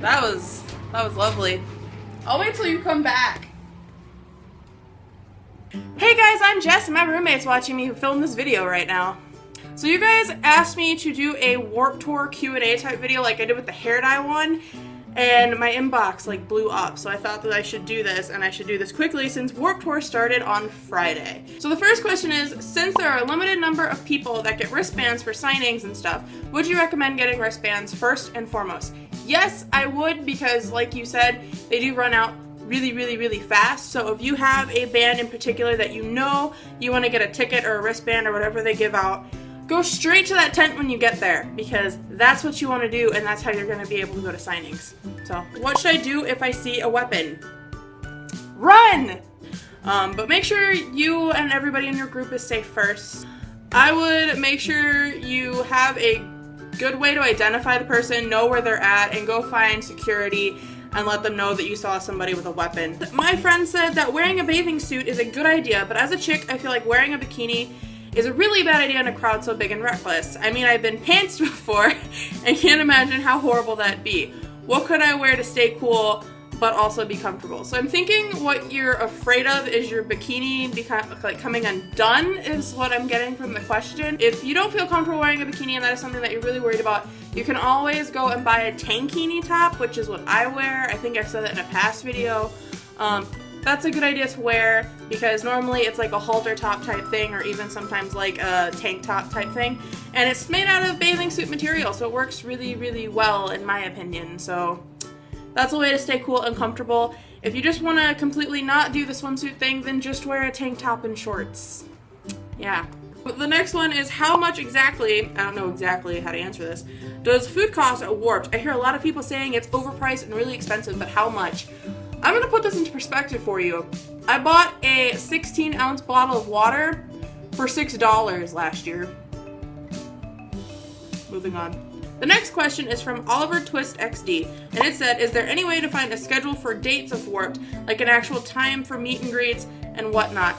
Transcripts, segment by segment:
That was lovely. I'll wait till you come back. Hey guys, I'm Jess and my roommate's watching me film this video right now. So you guys asked me to do a Warped Tour Q&A type video like I did with the hair dye one, and my inbox like blew up, so I thought that I should do this, and I should do this quickly since Warped Tour started on Friday. So the first question is, since there are a limited number of people that get wristbands for signings and stuff, would you recommend getting wristbands first and foremost? Yes, I would, because like you said, they do run out really fast. So if you have a band in particular that you know you want to get a ticket or a wristband or whatever they give out, go straight to that tent when you get there, because that's what you want to do, and that's how you're going to be able to go to signings. So what should I do if I see a weapon? Run! But make sure you and everybody in your group is safe first. I would make sure you have a good way to identify the person, know where they're at, and go find security and let them know that you saw somebody with a weapon. My friend said that wearing a bathing suit is a good idea, but as a chick, I feel like wearing a bikini is a really bad idea in a crowd so big and reckless. I mean, I've been pantsed before and can't imagine how horrible that'd be. What could I wear to stay cool but also be comfortable? So I'm thinking what you're afraid of is your bikini coming undone is what I'm getting from the question. If you don't feel comfortable wearing a bikini and that is something that you're really worried about, you can always go and buy a tankini top, which is what I wear. I think I've said that in a past video. That's a good idea to wear because normally it's like a halter top type thing or even sometimes like a tank top type thing. And it's made out of bathing suit material, so it works really well in my opinion. So that's a way to stay cool and comfortable. If you just want to completely not do the swimsuit thing, then just wear a tank top and shorts. Yeah. The next one is how much exactly, I don't know exactly how to answer this, does food cost at Warped? I hear a lot of people saying it's overpriced and really expensive, but how much? I'm going to put this into perspective for you. I bought a 16-ounce bottle of water for $6 last year. Moving on. The next question is from Oliver Twist XD, and it said, is there any way to find a schedule for dates of Warped, like an actual time for meet and greets and whatnot?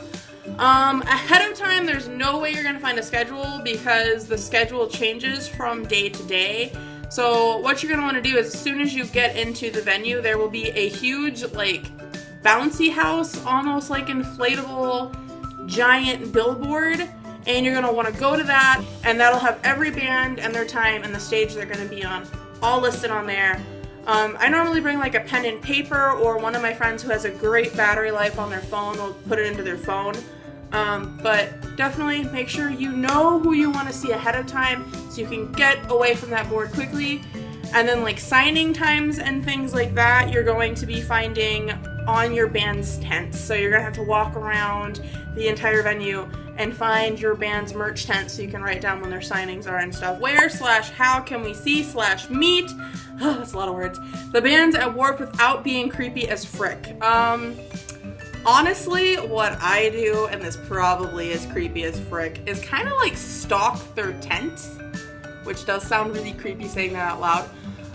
Ahead of time, there's no way you're going to find a schedule because the schedule changes from day to day. So what you're going to want to do is as soon as you get into the venue, there will be a huge, like, bouncy house, almost like inflatable, giant billboard. And you're going to want to go to that, and that'll have every band and their time and the stage they're going to be on all listed on there. I normally bring like a pen and paper, or one of my friends who has a great battery life on their phone will put it into their phone. But definitely make sure you know who you want to see ahead of time so you can get away from that board quickly. And then like signing times and things like that, you're going to be finding on your band's tents. So you're going to have to walk around the entire venue and find your band's merch tent so you can write down when their signings are and stuff. Where/how can we see/meet? Oh, that's a lot of words. The bands at Warped without being creepy as frick. Honestly, what I do, and this probably is creepy as frick, is kind of like stalk their tent, which does sound really creepy saying that out loud.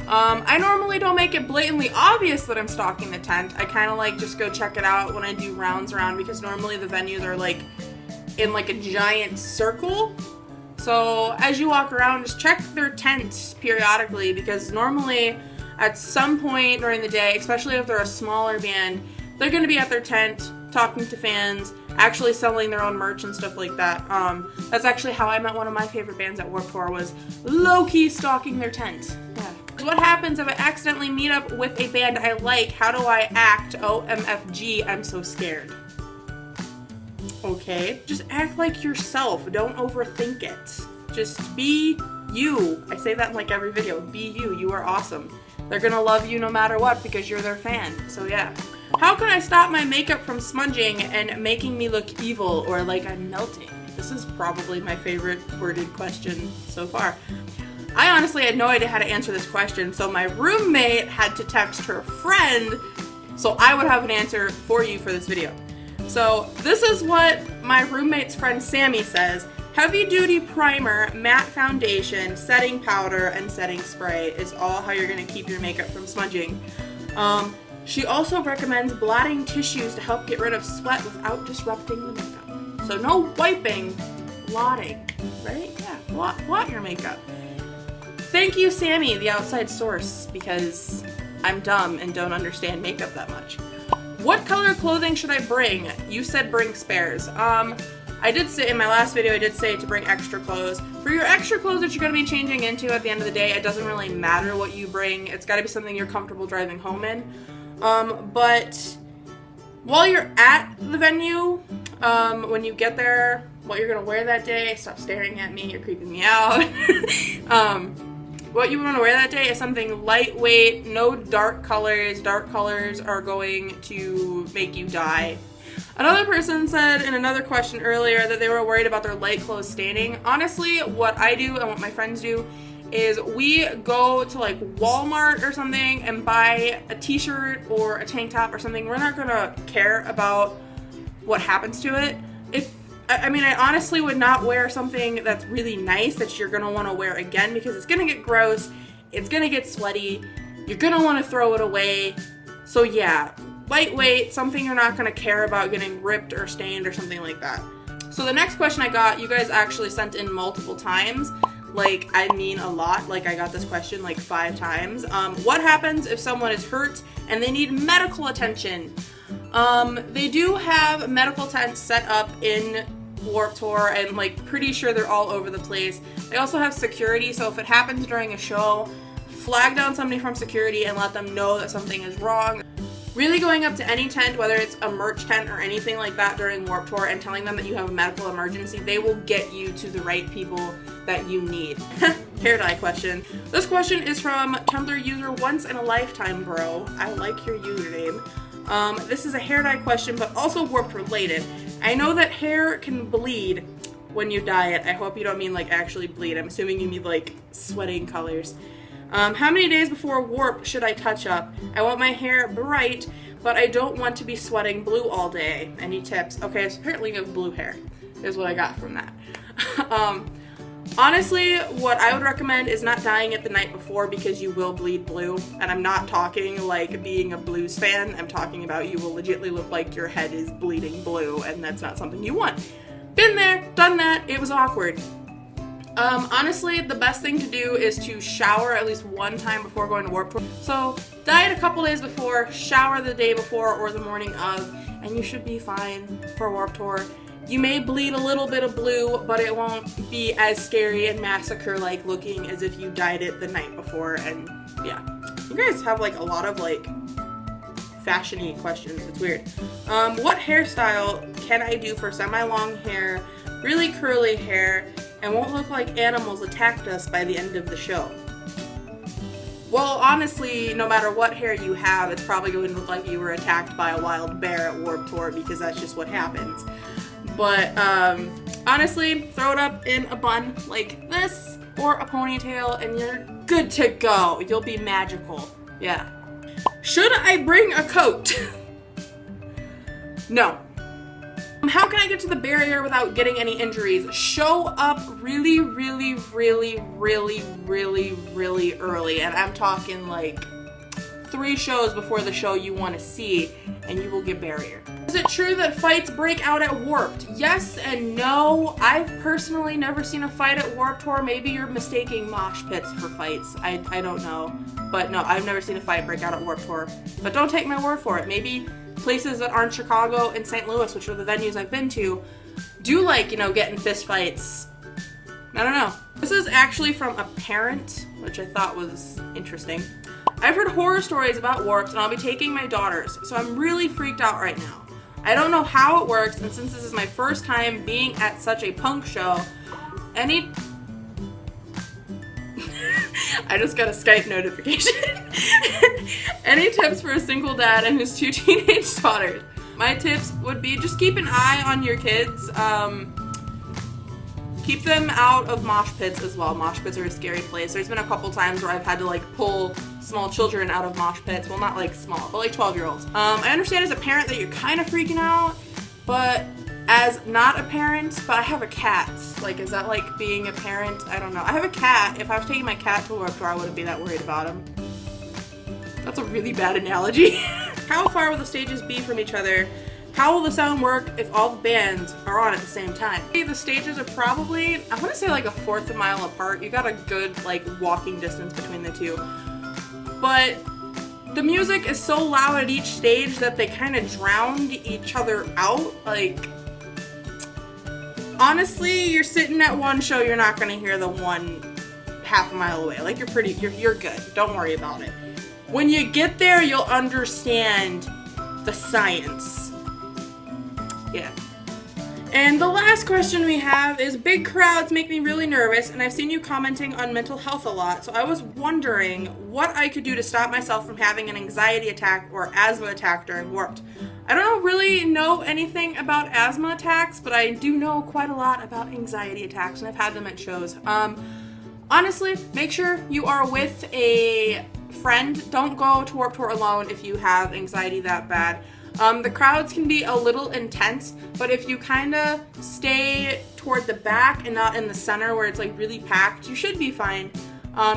I normally don't make it blatantly obvious that I'm stalking the tent. I kind of like just go check it out when I do rounds around because normally the venues are like in like a giant circle. So as you walk around, just check their tent periodically because normally at some point during the day, especially if they're a smaller band, they're going to be at their tent talking to fans, actually selling their own merch and stuff like that. That's actually how I met one of my favorite bands at Warped Tour, was low-key stalking their tent. Yeah. What happens if I accidentally meet up with a band I like? How do I act? OMFG, I'm so scared. Okay, just act like yourself. Don't overthink it. Just be you. I say that in like every video. Be you. You are awesome. They're gonna love you no matter what because you're their fan. So yeah. How can I stop my makeup from smudging and making me look evil or like I'm melting? This is probably my favorite worded question so far. I honestly had no idea how to answer this question, so my roommate had to text her friend so I would have an answer for you for this video. So this is what my roommate's friend Sammy says. Heavy duty primer, matte foundation, setting powder, and setting spray is all how you're going to keep your makeup from smudging. She also recommends blotting tissues to help get rid of sweat without disrupting the makeup. So no wiping, blotting, right? Yeah, blot your makeup. Thank you, Sammy, the outside source, because I'm dumb and don't understand makeup that much. What color clothing should I bring? You said bring spares. I did say in my last video, I did say to bring extra clothes. For your extra clothes that you're going to be changing into at the end of the day, it doesn't really matter what you bring. It's got to be something you're comfortable driving home in. But while you're at the venue, when you get there, what you're going to wear that day, stop staring at me, you're creeping me out. What you want to wear that day is something lightweight, no dark colors. Dark colors are going to make you die. Another person said in another question earlier that they were worried about their light clothes staining. Honestly, what I do and what my friends do is we go to like Walmart or something and buy a t-shirt or a tank top or something. We're not gonna care about what happens to it. I honestly would not wear something that's really nice that you're gonna wanna wear again because it's gonna get gross, it's gonna get sweaty, you're gonna wanna throw it away. So yeah, lightweight, something you're not gonna care about getting ripped or stained or something like that. So the next question I got, you guys actually sent in multiple times. Like, I mean a lot. Like, I got this question like 5 times. What happens if someone is hurt and they need medical attention? They do have medical tents set up in Warped Tour, and like pretty sure they're all over the place. They also have security, so if it happens during a show, flag down somebody from security and let them know that something is wrong. Really going up to any tent, whether it's a merch tent or anything like that during Warped Tour, and telling them that you have a medical emergency, they will get you to the right people that you need. Hair dye question. This question is from Tumblr user Once in a Lifetime Bro. I like your username. This is a hair dye question, but also Warped related. I know that hair can bleed when you dye it. I hope you don't mean like actually bleed. I'm assuming you mean like sweating colors. How many days before Warp should I touch up? I want my hair bright, but I don't want to be sweating blue all day. Any tips? Okay, so apparently you have blue hair, is what I got from that. Honestly, what I would recommend is not dyeing it the night before because you will bleed blue. And I'm not talking like being a blues fan. I'm talking about you will legitimately look like your head is bleeding blue, and that's not something you want. Been there, done that, it was awkward. Honestly, the best thing to do is to shower at least one time before going to Warped Tour. So, dye it a couple days before, shower the day before or the morning of, and you should be fine for Warped Tour. You may bleed a little bit of blue, but it won't be as scary and massacre-like looking as if you dyed it the night before, and yeah. You guys have like a lot of like fashion-y questions, it's weird. What hairstyle can I do for semi-long hair, really curly hair, and won't look like animals attacked us by the end of the show? Well, honestly, no matter what hair you have, it's probably going to look like you were attacked by a wild bear at Warped Tour because that's just what happens. But honestly, throw it up in a bun like this or a ponytail and you're good to go. You'll be magical. Yeah. Should I bring a coat? No. How can I get to the barrier without getting any injuries? Show up really, really, really, really, really, really early. And I'm talking like 3 shows before the show you want to see, and you will get barrier. Is it true that fights break out at Warped? Yes and no. I've personally never seen a fight at Warped Tour. Maybe you're mistaking mosh pits for fights. I don't know. But no, I've never seen a fight break out at Warped Tour. But don't take my word for it. Maybe places that aren't Chicago and St. Louis, which are the venues I've been to, do like, getting fist fights. I don't know. This is actually from a parent, which I thought was interesting. I've heard horror stories about Warped, and I'll be taking my daughters, so I'm really freaked out right now. I don't know how it works, and since this is my first time being at such a punk show, I just got a Skype notification. Any tips for a single dad and his 2 teenage daughters? My tips would be just keep an eye on your kids. Keep them out of mosh pits as well. Mosh pits are a scary place. There's been a couple times where I've had to like pull small children out of mosh pits. Well, not like small, but like 12-year-olds. I understand as a parent that you're kind of freaking out, but as not a parent, but I have a cat. Like, is that like being a parent? I don't know. I have a cat. If I was taking my cat to Warped Tour, I wouldn't be that worried about him. That's a really bad analogy. How far will the stages be from each other? How will the sound work if all the bands are on at the same time? The stages are probably, I want to say like a 1/4 of a mile apart. You got a good like walking distance between the two. But the music is so loud at each stage that they kind of drowned each other out. Like, honestly, you're sitting at one show, you're not gonna hear the one half a mile away. Like, you're good. Don't worry about it. When you get there, you'll understand the science. Yeah. And the last question we have is, big crowds make me really nervous, and I've seen you commenting on mental health a lot, so I was wondering what I could do to stop myself from having an anxiety attack or asthma attack during Warped. I don't really know anything about asthma attacks, but I do know quite a lot about anxiety attacks, and I've had them at shows. Honestly, make sure you are with a friend. Don't go to Warped Tour alone if you have anxiety that bad. The crowds can be a little intense, but if you kind of stay toward the back and not in the center where it's like really packed, you should be fine,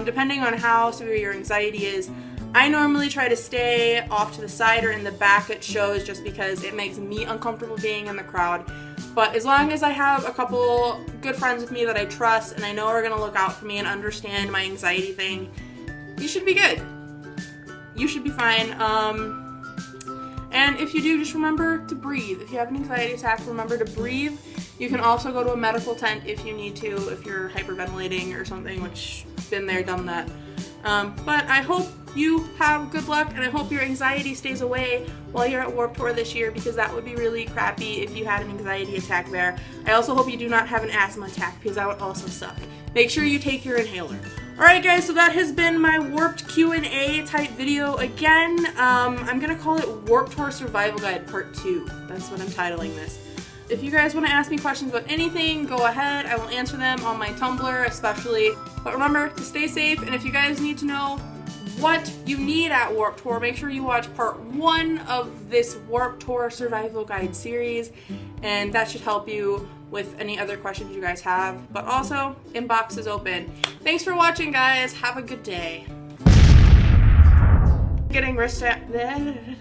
depending on how severe your anxiety is. I normally try to stay off to the side or in the back at shows just because it makes me uncomfortable being in the crowd. But as long as I have a couple good friends with me that I trust and I know are going to look out for me and understand my anxiety thing, you should be good. You should be fine. And if you do, just remember to breathe. If you have an anxiety attack, remember to breathe. You can also go to a medical tent if you need to, if you're hyperventilating or something, which been there, done that. But I hope you have good luck, and I hope your anxiety stays away while you're at Warped Tour this year, because that would be really crappy if you had an anxiety attack there. I also hope you do not have an asthma attack, because that would also suck. Make sure you take your inhaler. Alright guys, so that has been my Warped Q&A type video again. I'm gonna call it Warped Tour Survival Guide Part 2. That's what I'm titling this. If you guys want to ask me questions about anything, go ahead. I will answer them on my Tumblr especially. But remember to stay safe, and if you guys need to know what you need at Warped Tour, make sure you watch Part 1 of this Warped Tour Survival Guide series, and that should help you with any other questions you guys have. But also, inbox is open. Thanks for watching, guys. Have a good day. Getting wristband.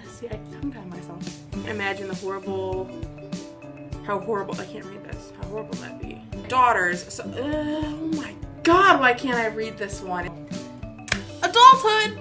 See, I tongue-tied myself. Imagine the how horrible, I can't read this, how horrible that'd be. Daughters, so, oh my god, why can't I read this one? Adulthood!